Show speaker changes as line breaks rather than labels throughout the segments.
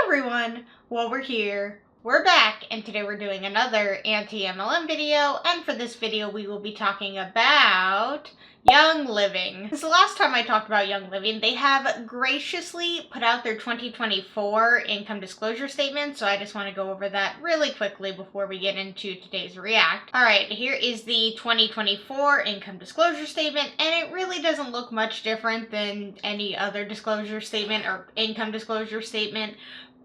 everyone! Well, we're here. We're back, and today we're doing another anti-MLM video, and for this video we will be talking about Young Living. Since the last time I talked about Young Living, they have graciously put out their 2024 income disclosure statement, so I just want to go over that really quickly before we get into today's react. Alright, here is the 2024 income disclosure statement, and it really doesn't look much different than any other disclosure statement or income disclosure statement.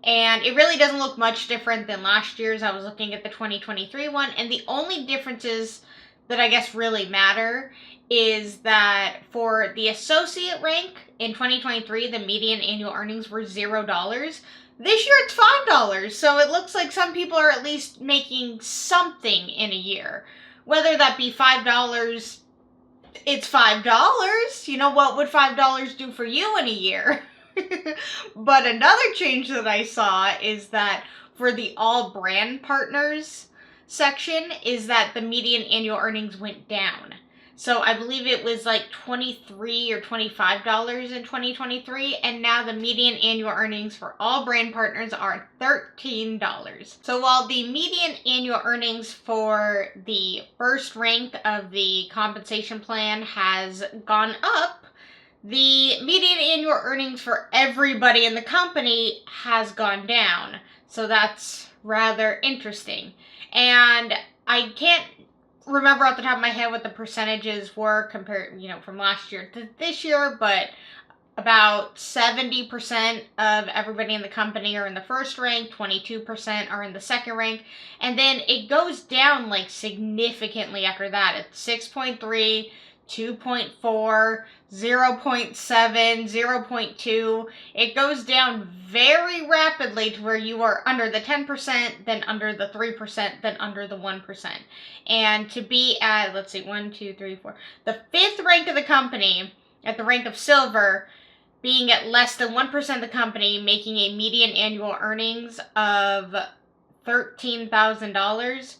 And it really doesn't look much different than last year's. I was looking at the 2023 one, and the only differences that I guess really matter is that for the associate rank in 2023, the median annual earnings were $0. This year it's $5, so it looks like some people are at least making something in a year. Whether that be $5, it's $5. You know, what would $5 do for you in a year? But another change that I saw is that for the all brand partners section is that the median annual earnings went down. So I believe it was like $23 or $25 in 2023, and now the median annual earnings for all brand partners are $13. So while the median annual earnings for the first rank of the compensation plan has gone up, the median annual earnings for everybody in the company has gone down. So that's rather interesting. And I can't remember off the top of my head what the percentages were compared, from last year to this year, but about 70% of everybody in the company are in the first rank, 22% are in the second rank, and then it goes down like significantly after that. It's 6.3, 2.4, 0.7, 0.2. It goes down very rapidly to where you are under the 10%, then under the 3%, then under the 1%. And to be at, let's see, 1, 2, 3, 4, the fifth rank of the company, at the rank of silver, being at less than 1% of the company, making a median annual earnings of $13,000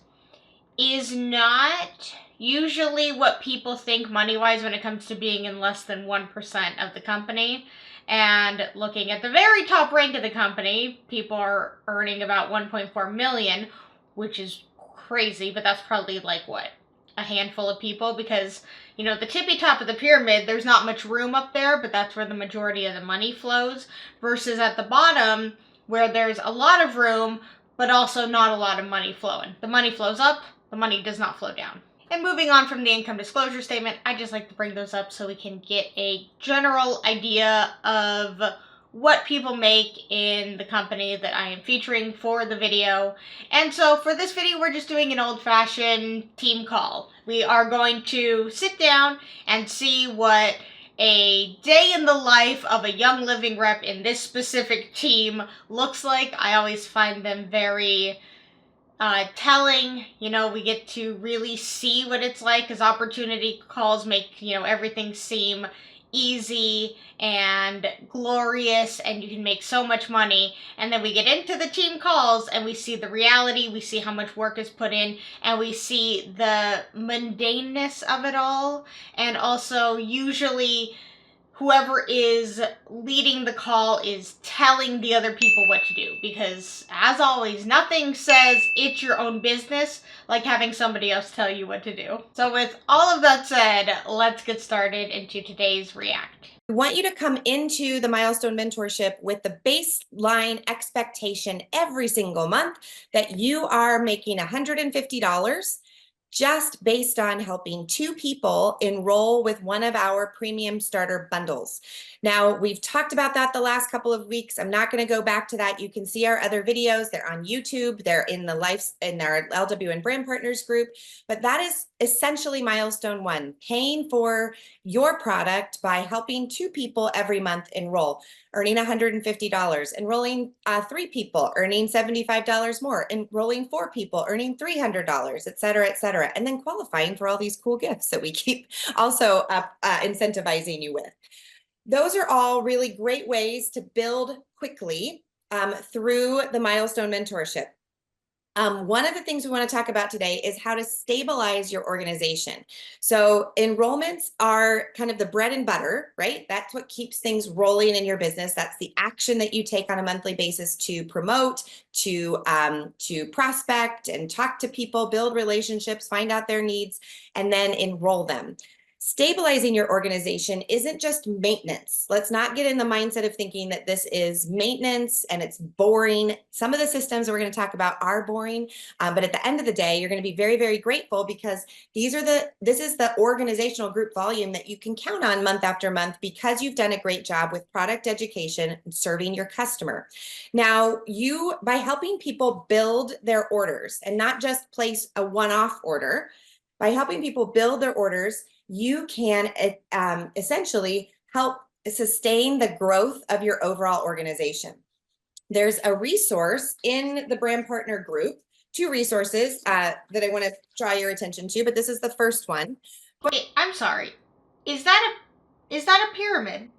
is not usually what people think money-wise when it comes to being in less than 1% of the company. And looking at the very top rank of the company, people are earning about 1.4 million, which is crazy, but that's probably like what? A handful of people, because the tippy top of the pyramid, there's not much room up there, but that's where the majority of the money flows, versus at the bottom where there's a lot of room but also not a lot of money flowing. The money flows up, the money does not flow down. And moving on from the income disclosure statement, I just like to bring those up so we can get a general idea of what people make in the company that I am featuring for the video. And so for this video, we're just doing an old-fashioned team call. We are going to sit down and see what a day in the life of a Young Living rep in this specific team looks like. I always find them very telling. We get to really see what it's like, because opportunity calls make, everything seem easy and glorious, and you can make so much money. And then we get into the team calls and we see the reality, we see how much work is put in, and we see the mundaneness of it all. And also, usually whoever is leading the call is telling the other people what to do, because as always, nothing says it's your own business like having somebody else tell you what to do. So with all of that said, let's get started into today's react.
We want you to come into the Milestone Mentorship with the baseline expectation every single month that you are making $150 just based on helping 2 people enroll with one of our premium starter bundles. Now, we've talked about that the last couple of weeks. I'm not going to go back to that. You can see our other videos. They're on YouTube. They're in our LW and Brand Partners group. But that is essentially milestone 1, paying for your product by helping 2 people every month enroll, earning $150, enrolling 3 people, earning $75 more, enrolling 4 people, earning $300, et cetera, and then qualifying for all these cool gifts that we keep also incentivizing you with. Those are all really great ways to build quickly through the Milestone Mentorship. One of the things we want to talk about today is how to stabilize your organization. So enrollments are kind of the bread and butter, right? That's what keeps things rolling in your business. That's the action that you take on a monthly basis to promote, to prospect and talk to people, build relationships, find out their needs, and then enroll them. Stabilizing your organization isn't just maintenance. Let's not get in the mindset of thinking that this is maintenance and it's boring. Some of the systems that we're going to talk about are boring, but at the end of the day, you're going to be very, very grateful because this is the organizational group volume that you can count on month after month because you've done a great job with product education and serving your customer. Now, by helping people build their orders and not just place a one-off order, by helping people build their orders, you can essentially help sustain the growth of your overall organization. There's a resource in the brand partner group, two resources that I want to draw your attention to, but this is the first one.
Wait, I'm sorry. Is that a pyramid?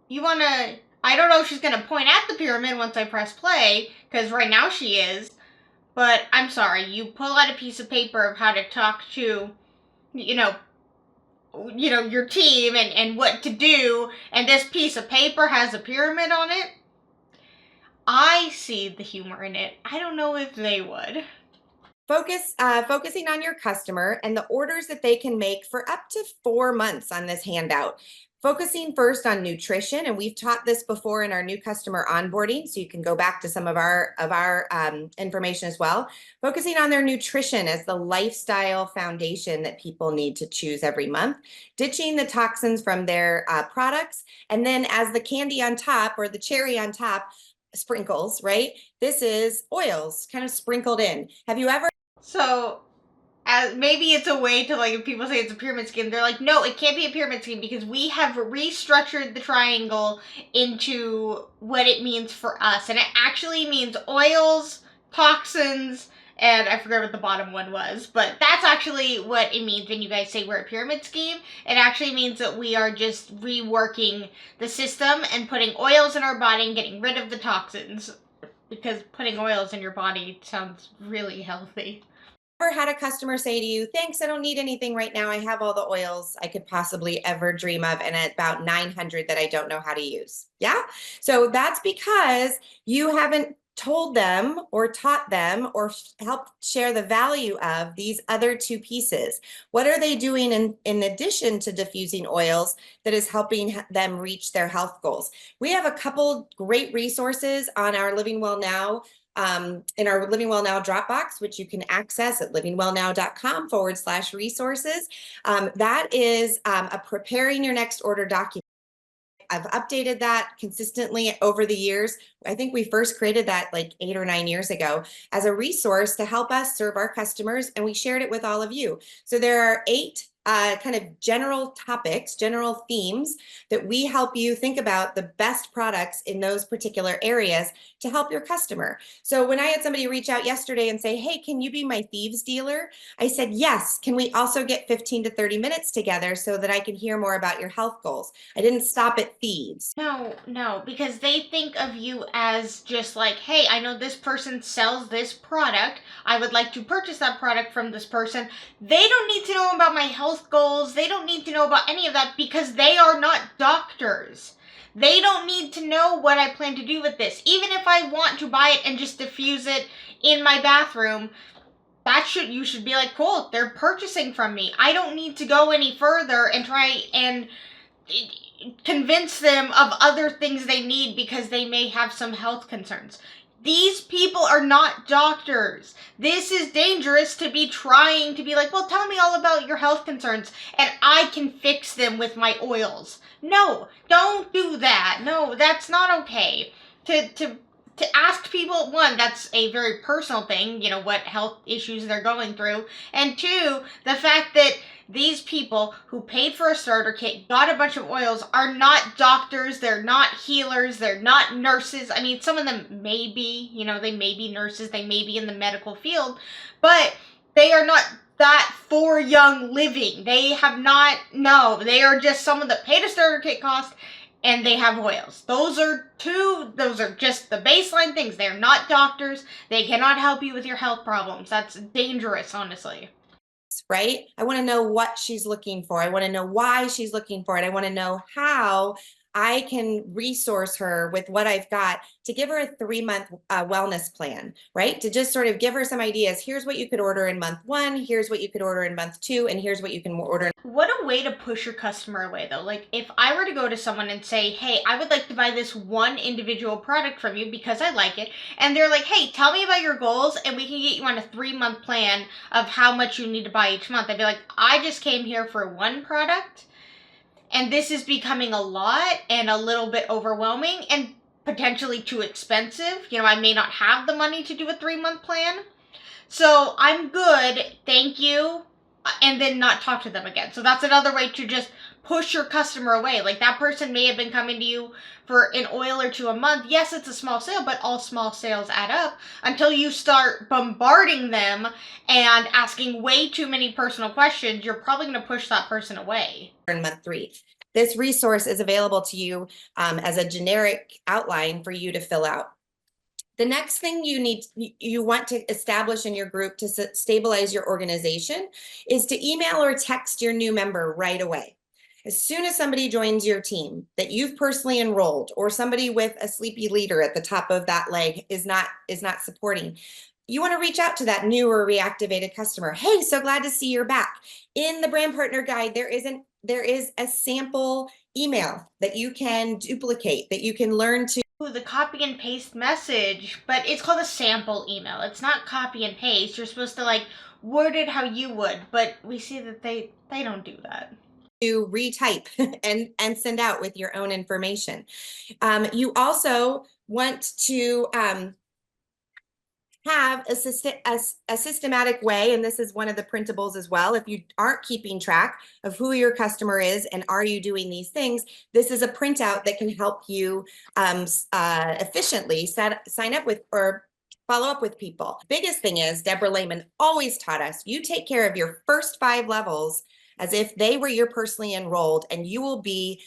You wanna? I don't know if she's gonna point at the pyramid once I press play, because right now she is. But I'm sorry. You pull out a piece of paper of how to talk to, you know, your team and what to do, and this piece of paper has a pyramid on it. I see the humor in it. I don't know if they would.
Focusing on your customer and the orders that they can make for up to 4 months on this handout. Focusing first on nutrition, and we've taught this before in our new customer onboarding, so you can go back to some of our information as well. Focusing on their nutrition as the lifestyle foundation that people need to choose every month. Ditching the toxins from their products, and then as the candy on top or the cherry on top, sprinkles, right? This is oils kind of sprinkled in. Have you ever?
So, maybe it's a way to, like, if people say it's a pyramid scheme, they're like, no, it can't be a pyramid scheme because we have restructured the triangle into what it means for us. And it actually means oils, toxins, and I forget what the bottom one was, but that's actually what it means when you guys say we're a pyramid scheme. It actually means that we are just reworking the system and putting oils in our body and getting rid of the toxins. Because putting oils in your body sounds really healthy.
Ever had a customer say to you, thanks, I don't need anything right now. I have all the oils I could possibly ever dream of, and about 900 that I don't know how to use. Yeah. So that's because you haven't told them or taught them or helped share the value of these other two pieces. What are they doing in addition to diffusing oils that is helping them reach their health goals? We have a couple great resources on our Living Well Now in our Living Well Now Dropbox, which you can access at livingwellnow.com/resources. That is a preparing your next order document. I've updated that consistently over the years. I think we first created that like 8 or 9 years ago as a resource to help us serve our customers, and we shared it with all of you. So there are 8 kind of general topics, general themes that we help you think about the best products in those particular areas to help your customer. So when I had somebody reach out yesterday and say, hey, can you be my thieves dealer? I said, yes. Can we also get 15 to 30 minutes together so that I can hear more about your health goals? I didn't stop at thieves.
No, because they think of you as just like, hey, I know this person sells this product. I would like to purchase that product from this person. They don't need to know about my health goals. They don't need to know about any of that because they are not doctors. They don't need to know what I plan to do with this. Even if I want to buy it and just diffuse it in my bathroom, you should be like, cool, they're purchasing from me. I don't need to go any further and try and convince them of other things they need because they may have some health concerns. These people are not doctors. This is dangerous to be trying to be like, well, tell me all about your health concerns and I can fix them with my oils. No, don't do that. No, that's not okay. To ask people, one, that's a very personal thing, what health issues they're going through. And two, the fact that these people who paid for a starter kit, got a bunch of oils, are not doctors, they're not healers, they're not nurses. I mean, some of them may be, they may be nurses, they may be in the medical field, but they are not that for Young Living. They have not, no, they are just someone that paid a starter kit cost and they have oils. Those are just the baseline things. They're not doctors. They cannot help you with your health problems. That's dangerous, honestly.
Right? I want to know what she's looking for. I want to know why she's looking for it. I want to know how I can resource her with what I've got to give her a 3-month wellness plan, right? To just sort of give her some ideas. Here's what you could order in month 1. Here's what you could order in month 2. And here's what you can order.
What a way to push your customer away, though. Like, if I were to go to someone and say, hey, I would like to buy this one individual product from you because I like it, and they're like, hey, tell me about your goals, and we can get you on a 3-month plan of how much you need to buy each month. I'd be like, I just came here for one product, and this is becoming a lot and a little bit overwhelming and potentially too expensive. You know, I may not have the money to do a 3-month plan. So I'm good, thank you, and then not talk to them again. So that's another way to just push your customer away. Like, that person may have been coming to you for an oil or two a month. Yes, it's a small sale, but all small sales add up until you start bombarding them and asking way too many personal questions. You're probably going to push that person away.
In month 3. This resource is available to you as a generic outline for you to fill out. The next thing you want to establish in your group to stabilize your organization is to email or text your new member right away. As soon as somebody joins your team that you've personally enrolled, or somebody with a sleepy leader at the top of that leg is not supporting, you want to reach out to that new or reactivated customer. Hey, so glad to see you're back. In the brand partner guide, there is a sample email that you can duplicate, that you can learn to
The copy and paste message, but it's called a sample email. It's not copy and paste. You're supposed to like word it how you would, but we see that they don't do that.
To retype and send out with your own information. You also want to have a systematic way, and this is one of the printables as well. If you aren't keeping track of who your customer is and are you doing these things, this is a printout that can help you efficiently sign up with or follow up with people. Biggest thing is, Deborah Lehman always taught us, you take care of your first 5 levels as if they were your personally enrolled, and you will be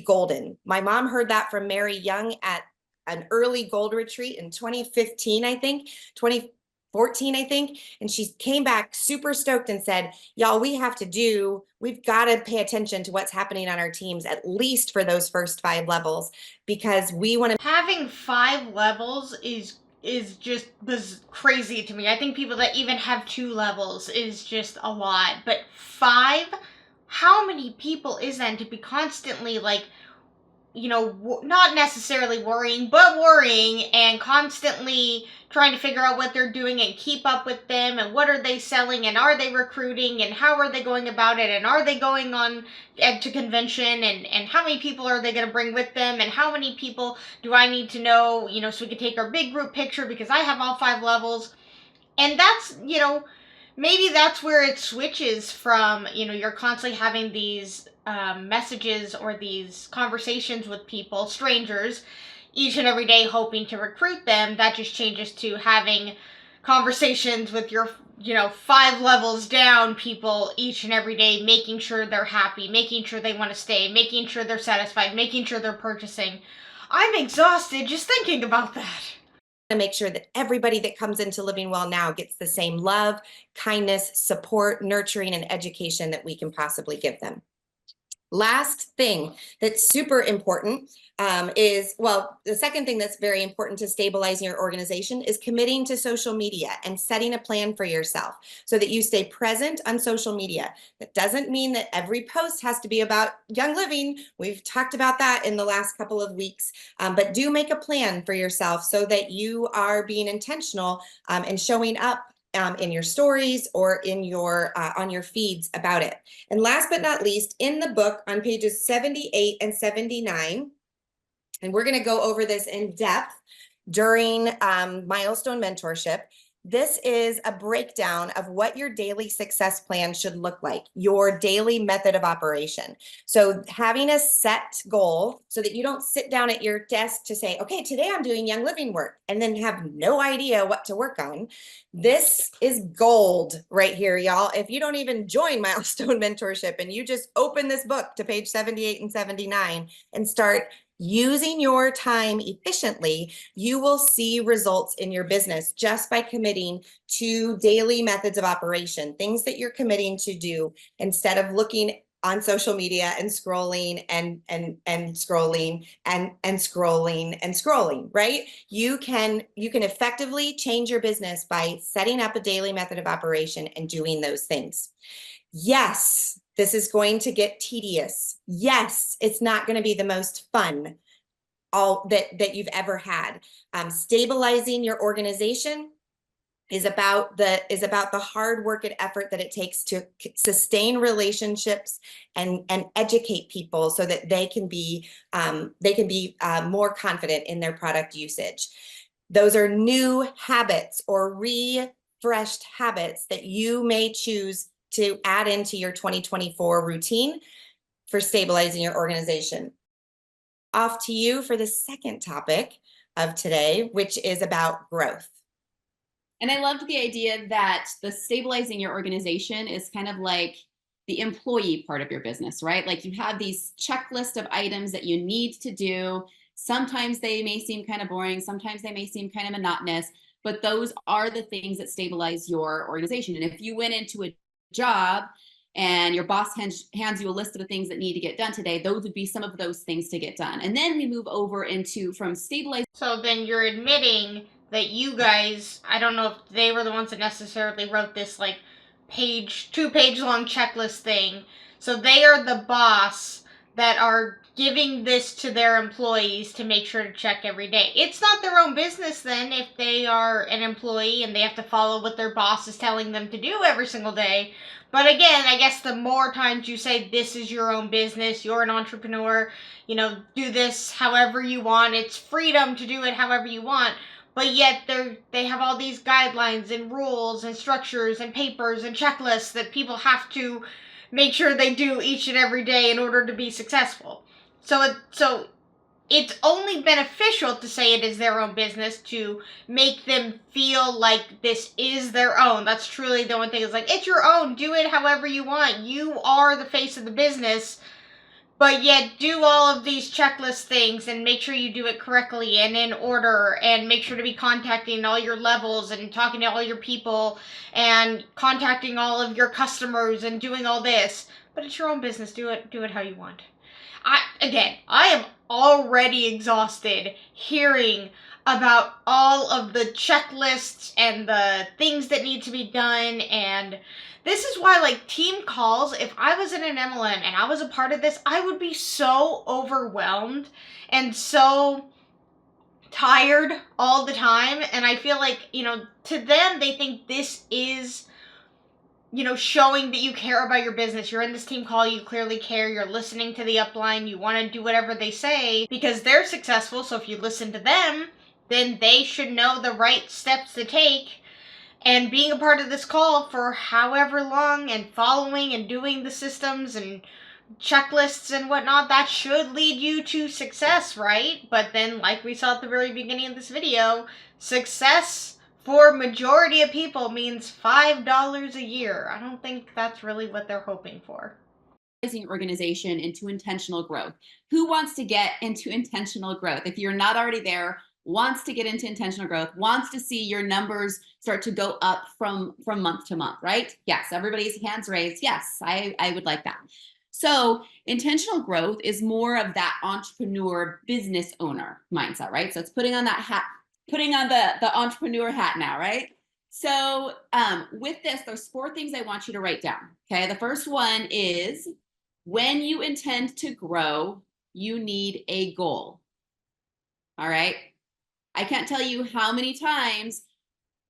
golden. My mom heard that from Mary Young at an early gold retreat in 2015, I think, 2014, I think. And she came back super stoked and said, y'all, we've got to pay attention to what's happening on our teams, at least for those first 5 levels, because we want to.
Having 5 levels is just crazy to me. I think people that even have 2 levels is just a lot, but 5, how many people is that to be constantly like, you know, not necessarily worrying, but worrying and constantly trying to figure out what they're doing and keep up with them and what are they selling and are they recruiting and how are they going about it and are they going on to convention and how many people are they going to bring with them and how many people do I need to know, you know, so we can take our big group picture because I have all 5 levels. And that's, you know, maybe that's where it switches from, you know, you're constantly having these messages or these conversations with people, strangers, each and every day hoping to recruit them. That just changes to having conversations with your, you know, 5 levels down people each and every day, making sure they're happy, making sure they want to stay, making sure they're satisfied, making sure they're purchasing. I'm exhausted just thinking about that.
To make sure that everybody that comes into Living Well Now gets the same love, kindness, support, nurturing, and education that we can possibly give them. Last thing that's super important is, well, the second thing that's very important to stabilizing your organization is committing to social media and setting a plan for yourself so that you stay present on social media. That doesn't mean that every post has to be about Young Living. We've talked about that in the last couple of weeks, but do make a plan for yourself so that you are being intentional and showing up in your stories or in your on your feeds about it. And last but not least, in the book on pages 78 and 79, and we're going to go over this in depth during Milestone Mentorship, This is a breakdown of what your daily success plan should look like, your daily method of operation. So having a set goal so that you don't sit down at your desk to say, okay, today I'm doing Young Living work, and then have no idea what to work on. This is gold right here, y'all. If you don't even join Milestone Mentorship and you just open this book to page 78 and 79 and start using your time efficiently, you will see results in your business just by committing to daily methods of operation, things that you're committing to do instead of looking on social media and scrolling and scrolling and scrolling and scrolling, right? You can effectively change your business by setting up a daily method of operation and doing those things. Yes, this is going to get tedious. Yes, it's not going to be the most fun that you've ever had. Stabilizing your organization is about the hard work and effort that it takes to sustain relationships and educate people so that they can be more confident in their product usage. Those are new habits or refreshed habits that you may choose to add into your 2024 routine for stabilizing your organization. Off to you for the second topic of today, which is about growth.
And I loved the idea that the stabilizing your organization is kind of like the employee part of your business, right? Like you have these checklist of items that you need to do. Sometimes they may seem kind of boring. Sometimes they may seem kind of monotonous, but those are the things that stabilize your organization. And if you went into a job and your boss hands you a list of the things that need to get done today, those would be some of those things to get done. And then we move over into from stabilizing.
So then you're admitting that you guys, I don't know if they were the ones that necessarily wrote this like two-page long checklist thing. So they are the boss that are giving this to their employees to make sure to check every day. It's not their own business then if they are an employee and they have to follow what their boss is telling them to do every single day. But again, I guess the more times you say this is your own business, you're an entrepreneur, do this however you want. It's freedom to do it however you want. But yet they have all these guidelines and rules and structures and papers and checklists that people have to make sure they do each and every day in order to be successful. So it's only beneficial to say it is their own business to make them feel like this is their own. That's truly the one thing. It's like, it's your own. Do it however you want. You are the face of the business. But yet do all of these checklist things and make sure you do it correctly and in order, and make sure to be contacting all your levels and talking to all your people and contacting all of your customers and doing all this. But it's your own business. Do it how you want. I am already exhausted hearing about all of the checklists and the things that need to be done, and this is why, like, team calls, if I was in an MLM and I was a part of this, I would be so overwhelmed and so tired all the time. And I feel like, to them, they think this is, showing that you care about your business. You're in this team call, you clearly care, you're listening to the upline, you want to do whatever they say because they're successful. So if you listen to them, then they should know the right steps to take. And being a part of this call for however long and following and doing the systems and checklists and whatnot, that should lead you to success, right? But then, like we saw at the very beginning of this video, success for majority of people means $5 a year. I don't think that's really what they're hoping for.
Organization into intentional growth. Who wants to get into intentional growth? If you're not already there, wants to get into intentional growth, wants to see your numbers start to go up from month to month, right? Yes, everybody's hands raised. Yes, I would like that. So intentional growth is more of that entrepreneur business owner mindset, right? So it's putting on that hat, putting on the entrepreneur hat now, right? So with this, there's 4 things I want you to write down. Okay, the first one is when you intend to grow, you need a goal. All right. I can't tell you how many times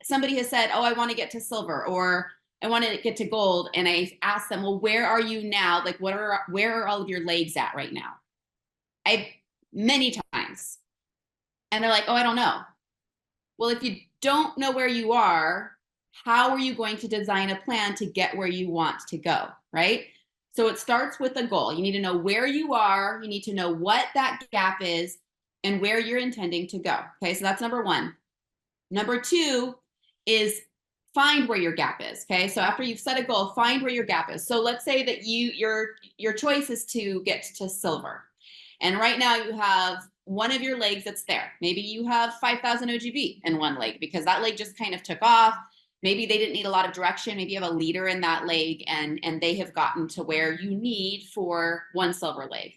somebody has said, oh, I want to get to silver or I want to get to gold. And I ask them, well, where are you now? Like, where are all of your legs at right now? Many times. And they're like, oh, I don't know. Well, if you don't know where you are, how are you going to design a plan to get where you want to go, right? So it starts with a goal. You need to know where you are. You need to know what that gap is and where you're intending to go. Okay, so that's number one. Number two is find where your gap is. Okay, so after you've set a goal, find where your gap is. So let's say that your choice is to get to silver, and right now you have one of your legs that's there. Maybe you have 5,000 OGV in one leg because that leg just kind of took off. Maybe they didn't need a lot of direction. Maybe you have a leader in that leg, and they have gotten to where you need for one silver leg.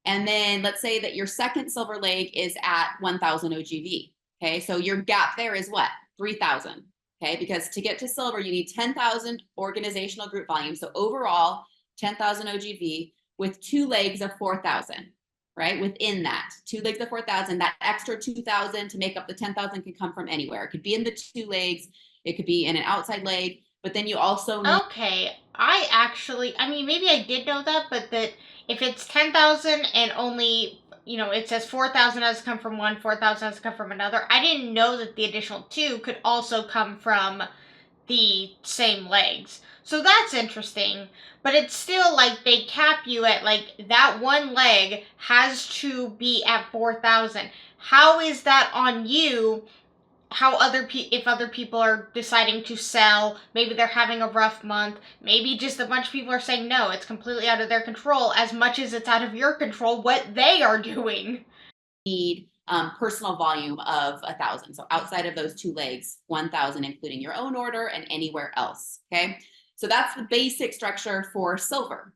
And then let's say that your second silver leg is at 1,000 OGV. Okay, so your gap there is what? 3,000. Okay, because to get to silver, you need 10,000 organizational group volume. So overall, 10,000 OGV with 2 legs of 4,000, right? Within that, 2 legs of 4,000, that extra 2,000 to make up the 10,000 can come from anywhere. It could be in the 2 legs, it could be in an outside leg, but then you also need.
Okay, I mean, maybe I did know that, but that if it's 10,000 and only, it says 4,000 has come from one, 4,000 has come from another, I didn't know that the additional 2 could also come from the same legs. So that's interesting, but it's still like they cap you at like that one leg has to be at 4,000. How is that on you? How if other people are deciding to sell, maybe they're having a rough month, maybe just a bunch of people are saying no, it's completely out of their control as much as it's out of your control what they are doing.
Need personal volume of 1,000. So outside of those 2 legs, 1,000, including your own order and anywhere else. Okay, so that's the basic structure for silver.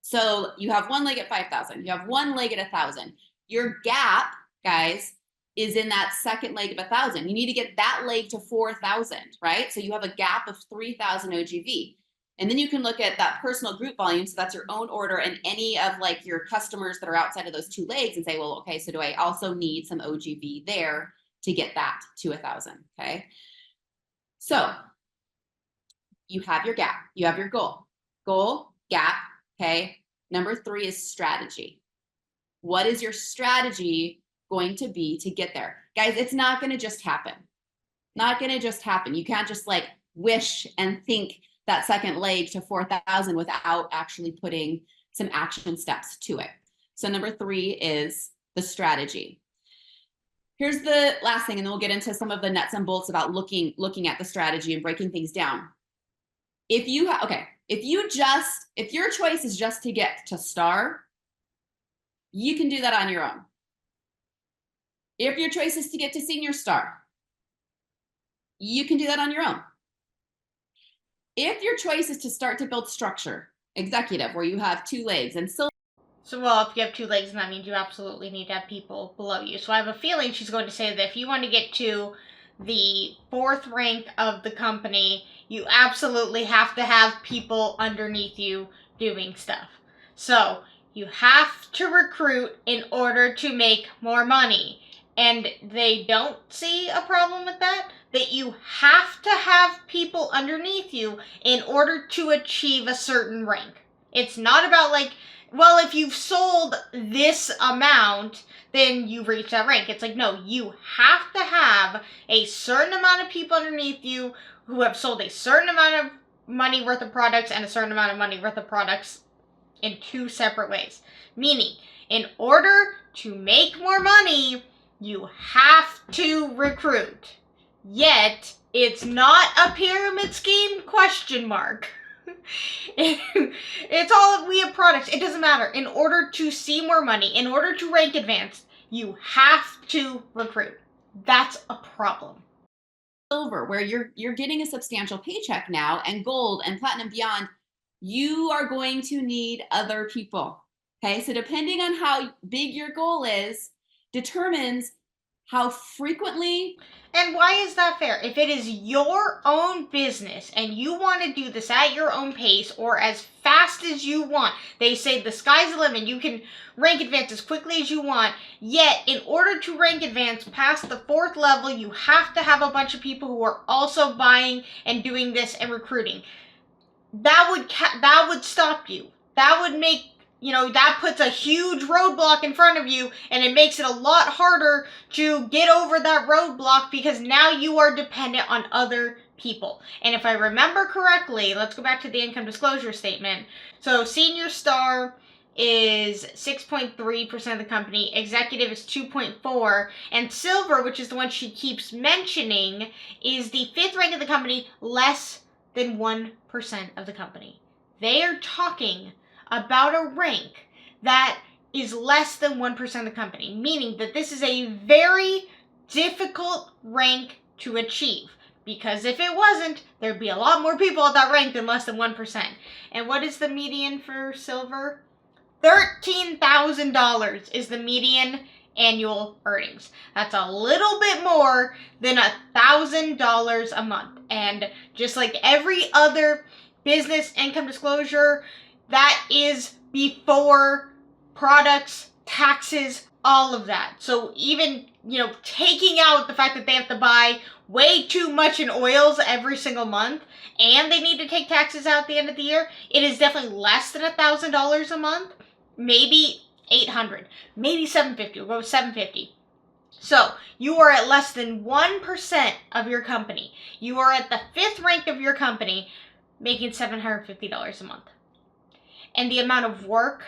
So you have one leg at 5,000. You have one leg at 1,000. Your gap, guys, is in that second leg of 1,000. You need to get that leg to 4,000, right? So you have a gap of 3,000 OGV. And then you can look at that personal group volume. So that's your own order and any of like your customers that are outside of those 2 legs and say, well, okay, so do I also need some OGV there to get that to 1,000, okay? So you have your gap, you have your goal, gap, okay? Number 3 is strategy. What is your strategy going to be to get there? Guys, it's not going to just happen. Not going to just happen. You can't just like wish and think that second leg to 4,000 without actually putting some action steps to it. So number 3 is the strategy. Here's the last thing, and then we'll get into some of the nuts and bolts about looking at the strategy and breaking things down. If your choice is just to get to star, you can do that on your own. If your choice is to get to senior star, you can do that on your own. If your choice is to start to build structure, executive, where you have 2 legs and silver.
So, well, if you have 2 legs, that means you absolutely need to have people below you. So I have a feeling she's going to say that if you want to get to the 4th rank of the company, you absolutely have to have people underneath you doing stuff. So you have to recruit in order to make more money. And they don't see a problem with that you have to have people underneath you in order to achieve a certain rank. It's not about like, well, if you've sold this amount, then you've reached that rank. It's like, no, you have to have a certain amount of people underneath you who have sold a certain amount of money worth of products and a certain amount of money worth of products in 2 separate ways. Meaning, in order to make more money, you have to recruit. Yet, it's not a pyramid scheme, question mark. It's all we have products. It doesn't matter. In order to see more money, in order to rank advanced, you have to recruit. That's a problem.
Silver, where you're getting a substantial paycheck now, and gold and platinum beyond, you are going to need other people. Okay, so depending on how big your goal is, determines how frequently.
And why is that fair? If it is your own business and you want to do this at your own pace or as fast as you want, they say the sky's the limit. You can rank advance as quickly as you want. Yet, in order to rank advance past the 4th level, you have to have a bunch of people who are also buying and doing this and recruiting. That would stop you. That would make that puts a huge roadblock in front of you, and it makes it a lot harder to get over that roadblock because now you are dependent on other people. And if I remember correctly, let's go back to the income disclosure statement. So senior star is 6.3% of the company, executive is 2.4%, and silver, which is the one she keeps mentioning, is the 5th rank of the company, less than 1% of the company. They are talking about a rank that is less than 1% of the company, meaning that this is a very difficult rank to achieve. Because if it wasn't, there'd be a lot more people at that rank than less than 1%. And what is the median for silver? $13,000 is the median annual earnings. That's a little bit more than $1,000 a month. And just like every other business income disclosure, that is before products, taxes, all of that. So even, taking out the fact that they have to buy way too much in oils every single month, and they need to take taxes out at the end of the year, it is definitely less than $1,000 a month. Maybe 800, maybe 750. We'll go with 750. So you are at less than 1% of your company. You are at the 5th rank of your company, making $750 a month. And the amount of work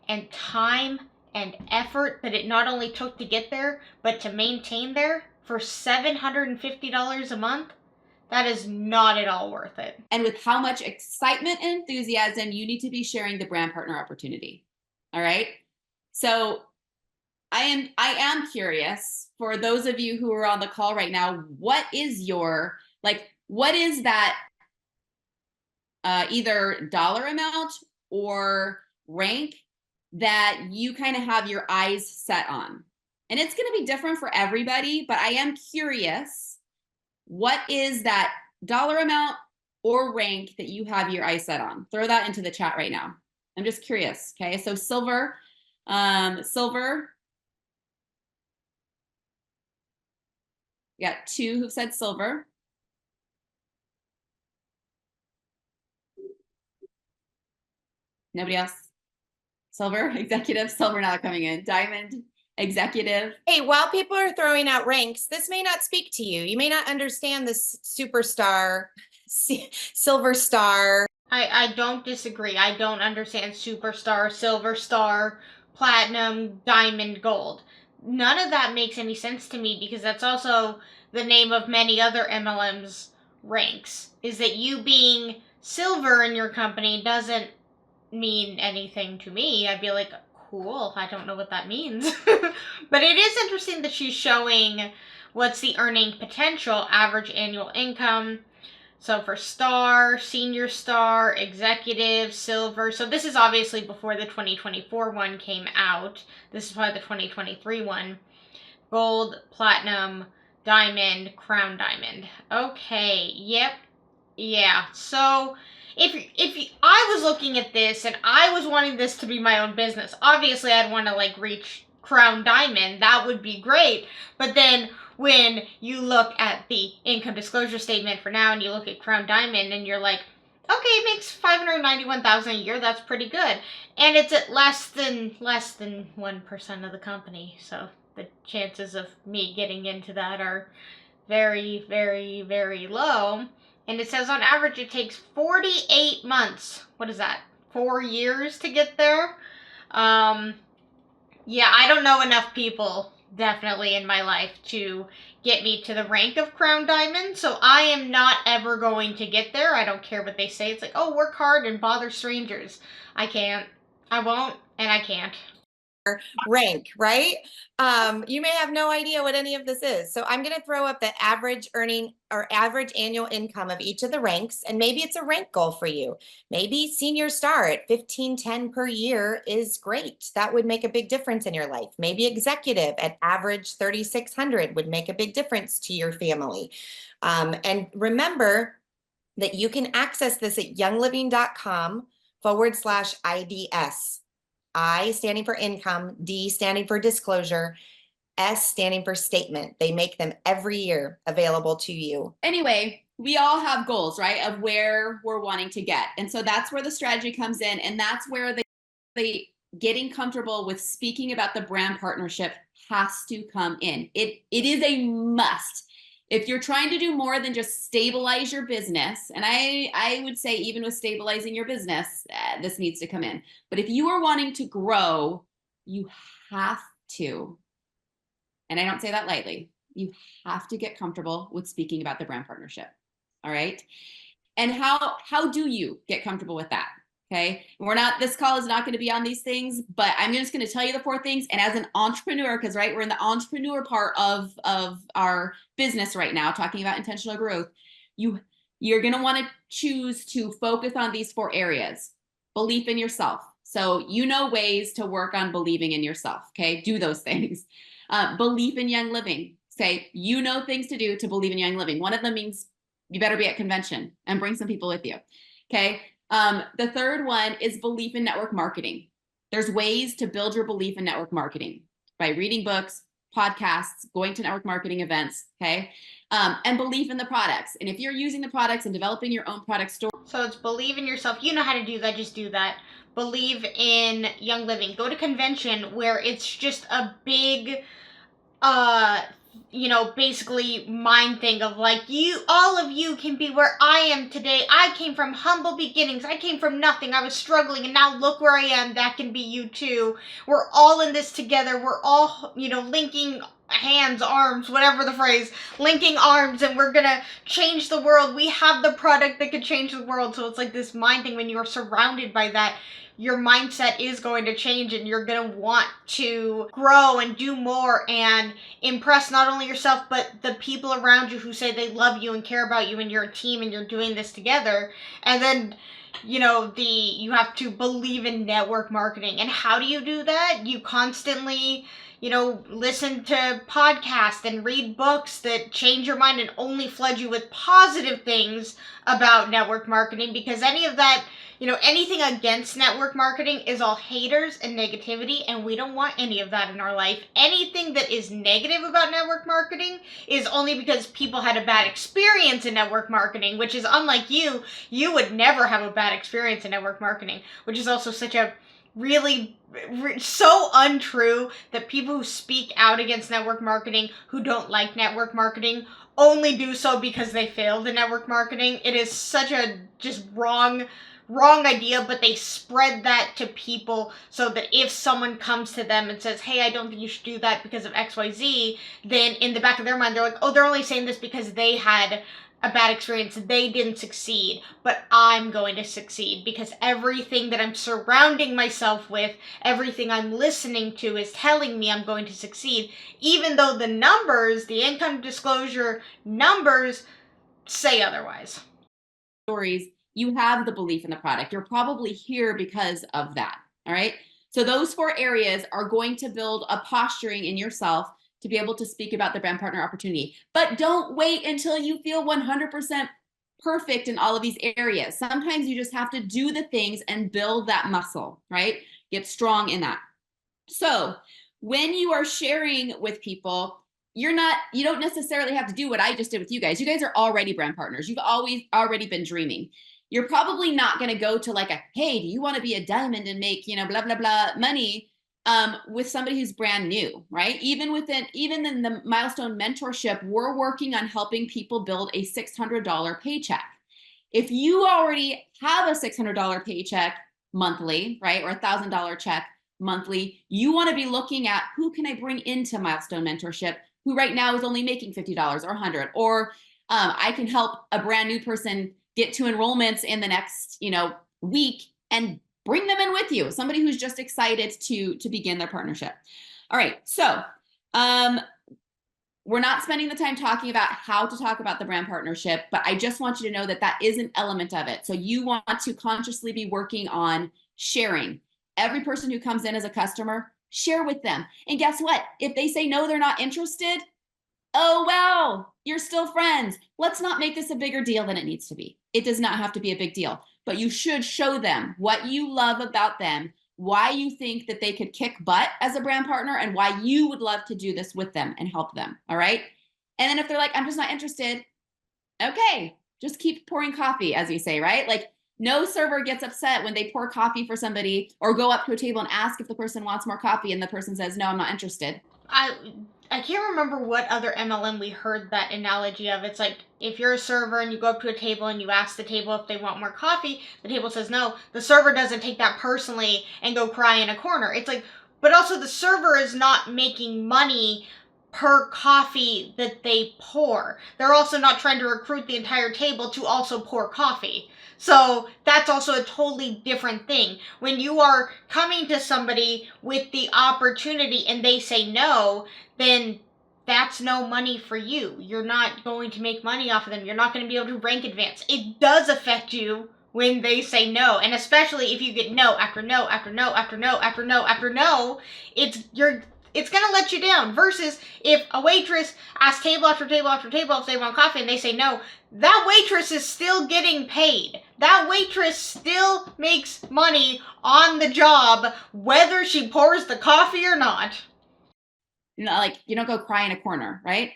and time and effort that it not only took to get there, but to maintain there for $750 a month, that is not at all worth it.
And with how much excitement and enthusiasm you need to be sharing the brand partner opportunity. All right. So I am curious, for those of you who are on the call right now, what is that either dollar amount or rank that you kind of have your eyes set on? And it's going to be different for everybody, but I am curious, what is that dollar amount or rank that you have your eyes set on? Throw that into the chat right now. I'm just curious. Okay, so silver, we got 2 who said silver. Nobody else? Silver, executive, silver not coming in. Diamond, executive.
Hey, while people are throwing out ranks, this may not speak to you. You may not understand this superstar, silver star.
I don't disagree. I don't understand superstar, silver star, platinum, diamond, gold. None of that makes any sense to me because that's also the name of many other MLMs ranks. Is that you being silver in your company doesn't mean anything to me. I'd be like, cool, I don't know what that means. But it is interesting that she's showing what's the earning potential, average annual income. So for star, senior star, executive, silver. So this is obviously before the 2024 one came out. This is probably the 2023 one. Gold, platinum, diamond, crown diamond. Okay, yep. Yeah, so if I was looking at this and I was wanting this to be my own business, obviously I'd want to reach crown diamond. That would be great. But then when you look at the income disclosure statement for now and you look at crown diamond and you're like, okay, it makes $591,000 a year. That's pretty good. And it's at less than 1% of the company. So the chances of me getting into that are very, very, very low. And it says on average it takes 48 months. What is that? 4 years to get there? Yeah, I don't know enough people definitely in my life to get me to the rank of crown diamond, so I am not ever going to get there. I don't care what they say. It's like, oh, work hard and bother strangers. I can't. I won't, and I can't.
Rank, right? You may have no idea what any of this is. So I'm going to throw up the average earning or average annual income of each of the ranks. And maybe it's a rank goal for you. Maybe senior star at $1,510 per year is great. That would make a big difference in your life. Maybe executive at average $3,600 would make a big difference to your family. And remember that you can access this at youngliving.com/IDS. I standing for income, D standing for disclosure, S standing for statement. They make them every year available to you.
Anyway, we all have goals, right, of where we're wanting to get. And so that's where the strategy comes in. And that's where the getting comfortable with speaking about the brand partnership has to come in. It is a must. If you're trying to do more than just stabilize your business, and I would say even with stabilizing your business, this needs to come in. But if you are wanting to grow, you have to, and I don't say that lightly, you have to get comfortable with speaking about the brand partnership. All right. And how do you get comfortable with that? Okay. This call is not going to be on these things, but I'm just going to tell you the 4 things. And as an entrepreneur, because right, we're in the entrepreneur part of our business right now, talking about intentional growth, you're going to want to choose to focus on these 4 areas. Belief in yourself. So you know ways to work on believing in yourself. Okay. Do those things. Belief in young living. Say, you know things to do to believe in young living. One of them means you better be at convention and bring some people with you. Okay. The third one is belief in network marketing. There's ways to build your belief in network marketing by reading books, podcasts, going to network marketing events. Okay. And belief in the products. And if you're using the products and developing your own product store.
So it's believe in yourself. You know how to do that. Just do that. Believe in young living. Go to convention where it's just a big, basically mind thing of like, all of you can be where I am today. I came from humble beginnings. I came from nothing. I was struggling, and now look where I am. That can be you too. We're all in this together. We're all, linking hands, arms, whatever the phrase, linking arms, and we're gonna change the world. We have the product that could change the world. So it's like this mind thing. When you're surrounded by that, your mindset is going to change, and you're going to want to grow and do more and impress not only yourself, but the people around you who say they love you and care about you, and you're a team and you're doing this together. And then, you have to believe in network marketing. And how do you do that? You constantly, listen to podcasts and read books that change your mind and only flood you with positive things about network marketing, because any of that, anything against network marketing is all haters and negativity, and we don't want any of that in our life. Anything that is negative about network marketing is only because people had a bad experience in network marketing, which is unlike you. You would never have a bad experience in network marketing, which is also such a really so untrue, that people who speak out against network marketing, who don't like network marketing, only do so because they failed in network marketing. It is such a just wrong idea, but they spread that to people so that if someone comes to them and says, hey, I don't think you should do that because of XYZ, then in the back of their mind, they're like, oh, they're only saying this because they had a bad experience. They didn't succeed, but I'm going to succeed because everything that I'm surrounding myself with, everything I'm listening to is telling me I'm going to succeed, even though the numbers, the income disclosure numbers say otherwise.
Stories, you have the belief in the product. You're probably here because of that. All right. So those 4 areas are going to build a posturing in yourself to be able to speak about the brand partner opportunity. But don't wait until you feel 100% perfect in all of these areas. Sometimes you just have to do the things and build that muscle, right? Get strong in that. So when you are sharing with people, you don't necessarily have to do what I just did with you guys. You guys are already brand partners. You've always already been dreaming. You're probably not going to go to like hey, do you want to be a diamond and make, blah, blah, blah money with somebody who's brand new, right? Even in the Milestone Mentorship, we're working on helping people build a $600 paycheck. If you already have a $600 paycheck monthly, right, or $1,000 check monthly, you want to be looking at who can I bring into Milestone Mentorship who right now is only making $50 or $100, or I can help a brand new person get to enrollments in the next, week and bring them in with you. Somebody who's just excited to begin their partnership. All right. So we're not spending the time talking about how to talk about the brand partnership, but I just want you to know that that is an element of it. So you want to consciously be working on sharing. Every person who comes in as a customer, share with them. And guess what? If they say no, they're not interested, oh, well, you're still friends. Let's not make this a bigger deal than it needs to be. It does not have to be a big deal, but you should show them what you love about them, why you think that they could kick butt as a brand partner, and why you would love to do this with them and help them. All right. And then if they're like, I'm just not interested. Okay. Just keep pouring coffee, as you say, right? Like, No server gets upset when they pour coffee for somebody or go up to a table and ask if the person wants more coffee and the person says, no, I'm not interested.
I can't remember what other MLM we heard that analogy of. It's like if you're a server and you go up to a table and you ask the table if they want more coffee, the table says no. The server doesn't take that personally and go cry in a corner. It's like, but also the server is not making money per coffee that they pour. They're also not trying to recruit the entire table to also pour coffee. So that's also a totally different thing. When you are coming to somebody with the opportunity and they say no, then that's no money for you. You're not going to make money off of them. You're not going to be able to rank advance. It does affect you when they say no, and especially if you get no after no after no after no after no after no, it's going to let you down. Versus if a waitress asks table after table after table if they want coffee and they say no, that waitress is still getting paid. That waitress still makes money on the job, whether she pours the coffee or not.
Like, you don't go cry in a corner, right?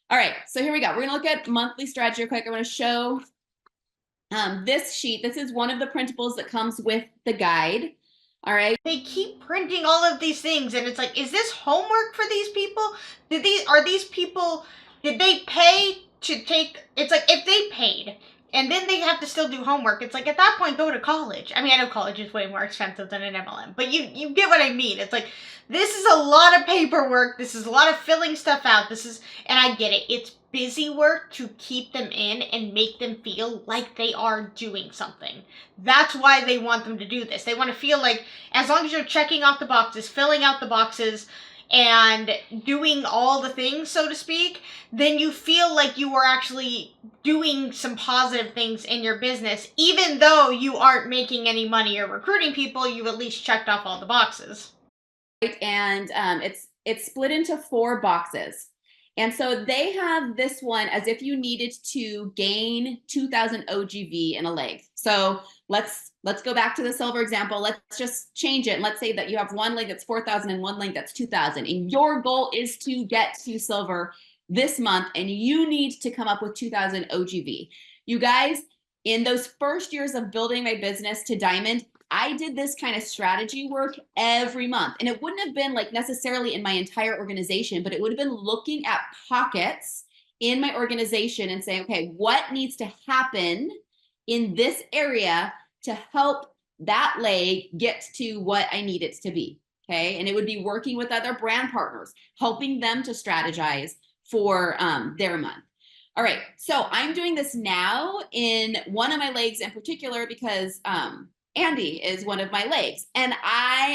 All right, so here we go. We're gonna look at monthly strategy real quick. I'm gonna show this sheet. This is one of the printables that comes with the guide. All right.
They keep printing all of these things and it's like, is this homework for these people? Did they pay to take, it's like if they paid and then they have to still do homework, it's like at that point go to college. I mean, I know college is way more expensive than an MLM, but you get what I mean. It's like, this is a lot of paperwork, this is a lot of filling stuff out, and I get it, it's busy work to keep them in and make them feel like they are doing something. That's why they want them to do this. They want to feel like as long as you're checking off the boxes, filling out the boxes, and doing all the things, so to speak, then you feel like you are actually doing some positive things in your business. Even though you aren't making any money or recruiting people, you at least checked off all the boxes.
And it's split into 4 boxes. And so they have this one as if you needed to gain 2,000 OGV in a leg. So let's go back to the silver example. Let's just change it. And let's say that you have one leg that's 4,000 and one leg that's 2,000. And your goal is to get to silver this month. And you need to come up with 2,000 OGV. You guys, in those first years of building my business to diamond, I did this kind of strategy work every month. And it wouldn't have been like necessarily in my entire organization, but it would have been looking at pockets in my organization and saying, okay, what needs to happen in this area to help that leg get to what I need it to be, okay? And it would be working with other brand partners, helping them to strategize for their month. All right, so I'm doing this now in one of my legs in particular because Andy is one of my legs, and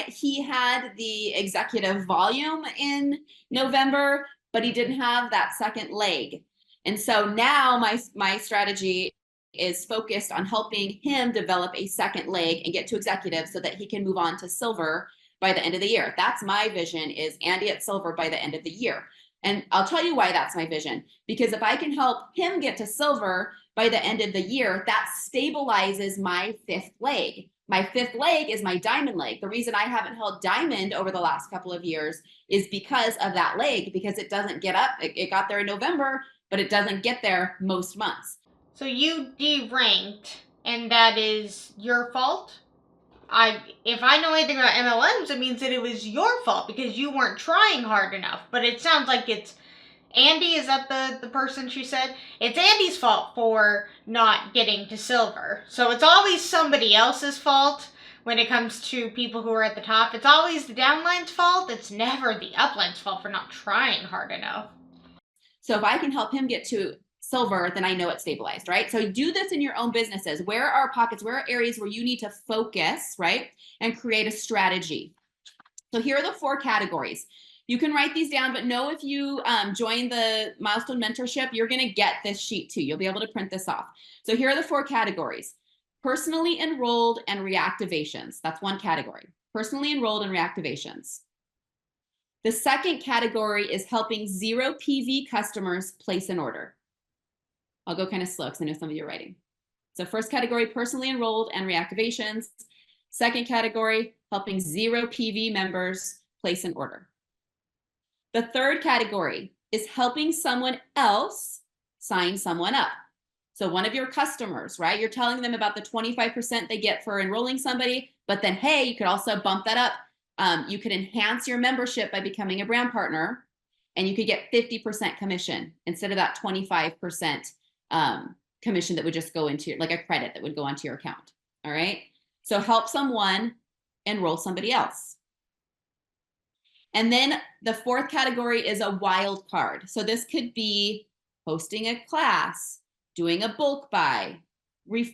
he had the executive volume in November, but he didn't have that second leg. And so now my strategy is focused on helping him develop a second leg and get to executive so that he can move on to silver by the end of the year. That's my vision, is Andy at silver by the end of the year. And I'll tell you why that's my vision, because if I can help him get to silver by the end of the year, that stabilizes my 5th leg. My 5th leg is my diamond leg. The reason I haven't held diamond over the last couple of years is because of that leg, because it doesn't get up. It got there in November, but it doesn't get there most months.
So you deranked, and that is your fault? If I know anything about MLMs, it means that it was your fault because you weren't trying hard enough. But it sounds like it's Andy, is that the person she said? It's Andy's fault for not getting to silver. So it's always somebody else's fault when it comes to people who are at the top. It's always the downline's fault. It's never the upline's fault for not trying hard enough.
So if I can help him get to silver, then I know it's stabilized, right? So do this in your own businesses. Where are pockets? Where are areas where you need to focus, right? And create a strategy. So here are the 4 categories. You can write these down, but know if you join the Milestone Mentorship, you're going to get this sheet too. You'll be able to print this off. So here are the 4 categories. Personally enrolled and reactivations. That's one category. Personally enrolled and reactivations. The second category is helping 0 PV customers place an order. I'll go kind of slow because I know some of you are writing. So first category, personally enrolled and reactivations. Second category, helping 0 PV members place an order. The third category is helping someone else sign someone up. So one of your customers, right? You're telling them about the 25% they get for enrolling somebody, but then, hey, you could also bump that up. You could enhance your membership by becoming a brand partner, and you could get 50% commission instead of that 25% commission that would just go into, like a credit that would go onto your account. All right. So help someone enroll somebody else. And then the fourth category is a wild card. So this could be hosting a class, doing a bulk buy,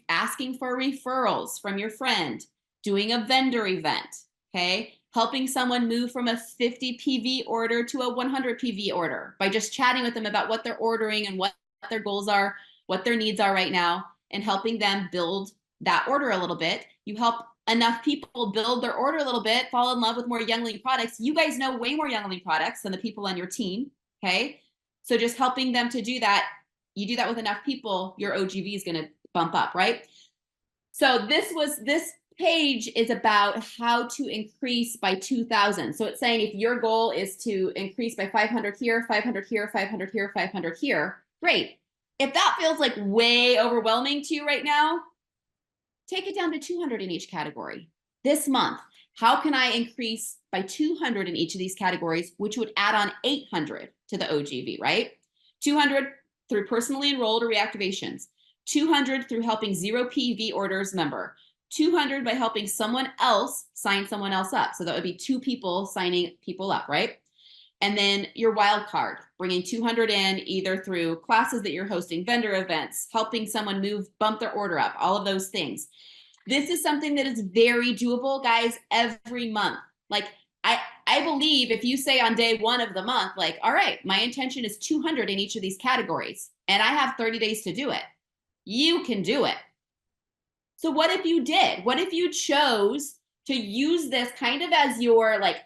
asking for referrals from your friend, doing a vendor event, okay? Helping someone move from a 50 PV order to a 100 PV order by just chatting with them about what they're ordering and what their goals are, what their needs are right now, and helping them build that order a little bit. You help enough people build their order a little bit, fall in love with more Young Living products. You guys know way more Young Living products than the people on your team, okay? So just helping them to do that, you do that with enough people, your OGV is gonna bump up, right? So this page is about how to increase by 2,000. So it's saying if your goal is to increase by 500 here, 500 here, 500 here, 500 here, great. If that feels like way overwhelming to you right now, take it down to 200 in each category. This month, how can I increase by 200 in each of these categories, which would add on 800 to the OGV, right? 200 through personally enrolled or reactivations, 200 through helping 0 PV orders member, 200 by helping someone else sign someone else up. So that would be 2 people signing people up, right? And then your wild card, bringing 200 in either through classes that you're hosting, vendor events, helping someone bump their order up, all of those things. This is something that is very doable, guys, every month. Like I believe if you say on day 1 of the month, like, all right, my intention is 200 in each of these categories, and I have 30 days to do it, you can do it. So what if you did? What if you chose to use this kind of as your like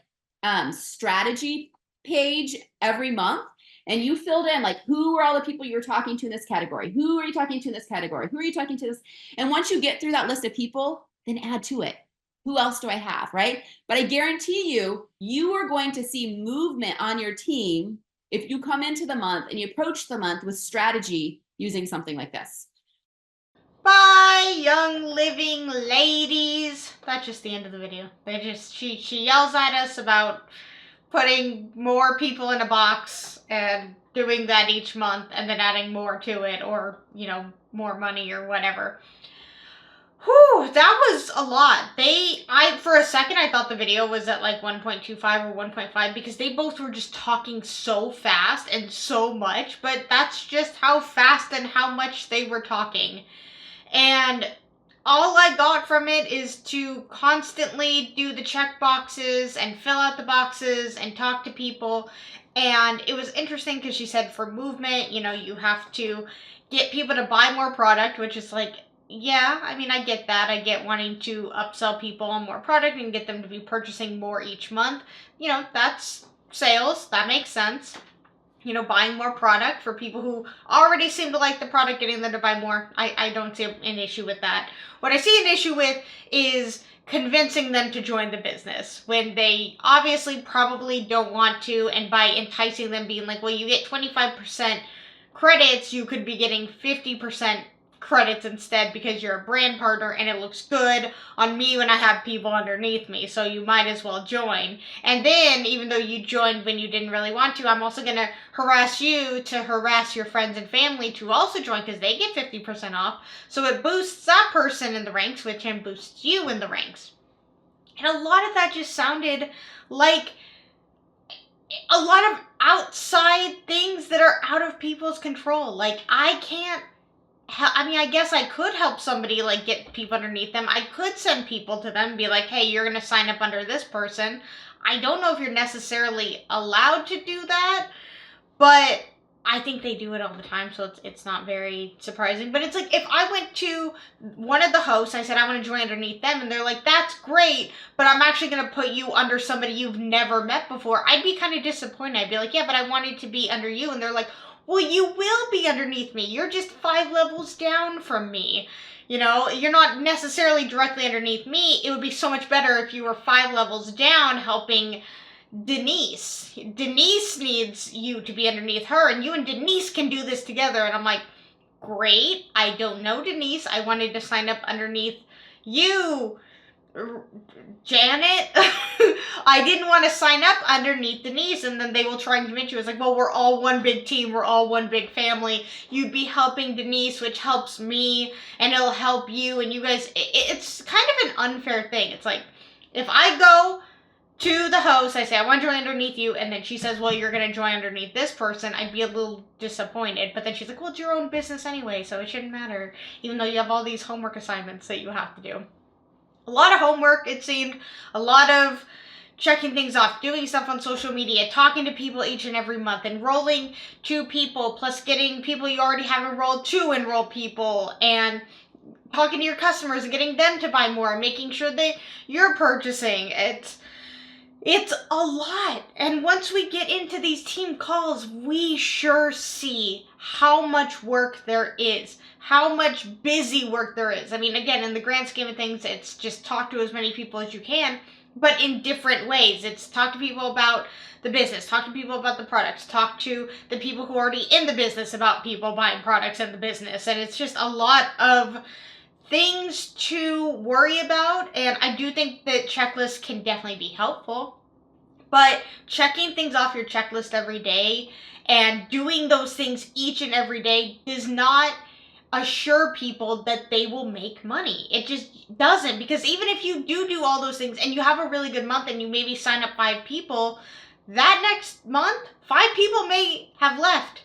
strategy page every month, and you filled in like who are all the people you're talking to in this category, who are you talking to in this category, who are you talking to this, and once you get through that list of people, then add to it, who else do I have, right? But I guarantee you are going to see movement on your team if you come into the month and you approach the month with strategy using something like this.
Bye, Young Living ladies. That's just the end of the video. She yells at us about putting more people in a box and doing that each month and then adding more to it, or, you know, more money or whatever. Whew, that was a lot. For a second, I thought the video was at like 1.25 or 1.5 because they both were just talking so fast and so much, but that's just how fast and how much they were talking. And all I got from it is to constantly do the check boxes and fill out the boxes and talk to people. And it was interesting because she said for movement, you know, you have to get people to buy more product, which is like, yeah, I mean, I get that. I get wanting to upsell people on more product and get them to be purchasing more each month. You know, that's sales. That makes sense. You know, buying more product for people who already seem to like the product, getting them to buy more. I don't see an issue with that. What I see an issue with is convincing them to join the business when they obviously probably don't want to, and by enticing them being like, well, you get 25% credits, you could be getting 50% credits instead because you're a brand partner and it looks good on me when I have people underneath me, so you might as well join. And then even though you joined when you didn't really want to, I'm also going to harass you to harass your friends and family to also join because they get 50% off, so it boosts that person in the ranks, which then boosts you in the ranks. And a lot of that just sounded like a lot of outside things that are out of people's control. Like, I mean, I guess I could help somebody, like, get people underneath them. I could send people to them and be like, hey, you're going to sign up under this person. I don't know if you're necessarily allowed to do that, but I think they do it all the time, so it's not very surprising. But it's like, if I went to one of the hosts, I said, I want to join underneath them, and they're like, that's great, but I'm actually going to put you under somebody you've never met before, I'd be kind of disappointed. I'd be like, yeah, but I wanted to be under you. And they're like, well, you will be underneath me. You're just 5 levels down from me. You know, you're not necessarily directly underneath me. It would be so much better if you were 5 levels down helping Denise. Denise needs you to be underneath her, and you and Denise can do this together. And I'm like, great. I don't know Denise. I wanted to sign up underneath you, Janet. I didn't want to sign up underneath Denise, and then they will try and convince you. It's like, well, we're all one big team. We're all one big family. You'd be helping Denise, which helps me, and it'll help you. And you guys, it's kind of an unfair thing. It's like, if I go to the host, I say, I want to join underneath you, and then she says, well, you're going to join underneath this person, I'd be a little disappointed. But then she's like, well, it's your own business anyway, so it shouldn't matter, even though you have all these homework assignments that you have to do. A lot of homework, it seemed, a lot of checking things off, doing stuff on social media, talking to people each and every month, enrolling 2 people, plus getting people you already have enrolled to enroll people, and talking to your customers and getting them to buy more, making sure that you're purchasing. It's a lot. And once we get into these team calls, we sure see how much work there is, how much busy work there is. I mean, again, in the grand scheme of things, it's just talk to as many people as you can, but in different ways. It's talk to people about the business, talk to people about the products, talk to the people who are already in the business about people buying products in the business. And it's just a lot of things to worry about, and I do think that checklists can definitely be helpful, but checking things off your checklist every day and doing those things each and every day does not assure people that they will make money. It just doesn't, because even if you do all those things and you have a really good month and you maybe sign up 5 people, that next month 5 people may have left,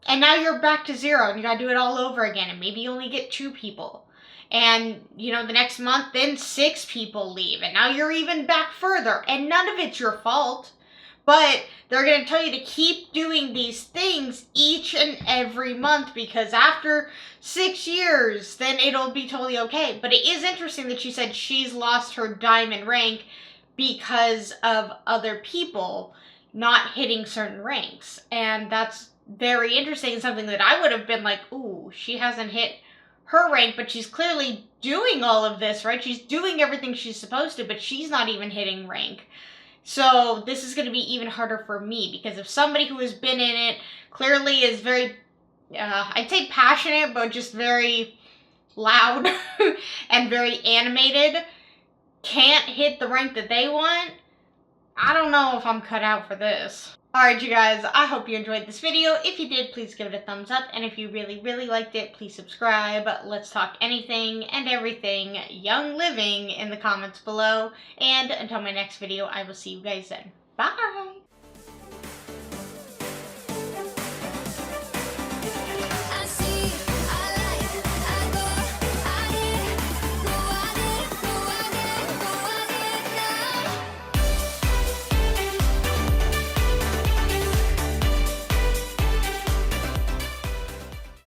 and now you're back to 0 and you gotta do it all over again, and maybe you only get 2 people. And, you know, the next month, then 6 people leave, and now you're even back further, and none of it's your fault. But they're going to tell you to keep doing these things each and every month, because after 6 years, then it'll be totally okay. But it is interesting that she said she's lost her diamond rank because of other people not hitting certain ranks. And that's very interesting, something that I would have been like, ooh, she hasn't hit her rank, but she's clearly doing all of this, right? She's doing everything she's supposed to, but she's not even hitting rank. So this is going to be even harder for me, because if somebody who has been in it clearly is very, I'd say passionate, but just very loud and very animated, can't hit the rank that they want, I don't know if I'm cut out for this. Alright, you guys, I hope you enjoyed this video. If you did, please give it a thumbs up. And if you really, really liked it, please subscribe. Let's talk anything and everything Young Living in the comments below. And until my next video, I will see you guys then. Bye!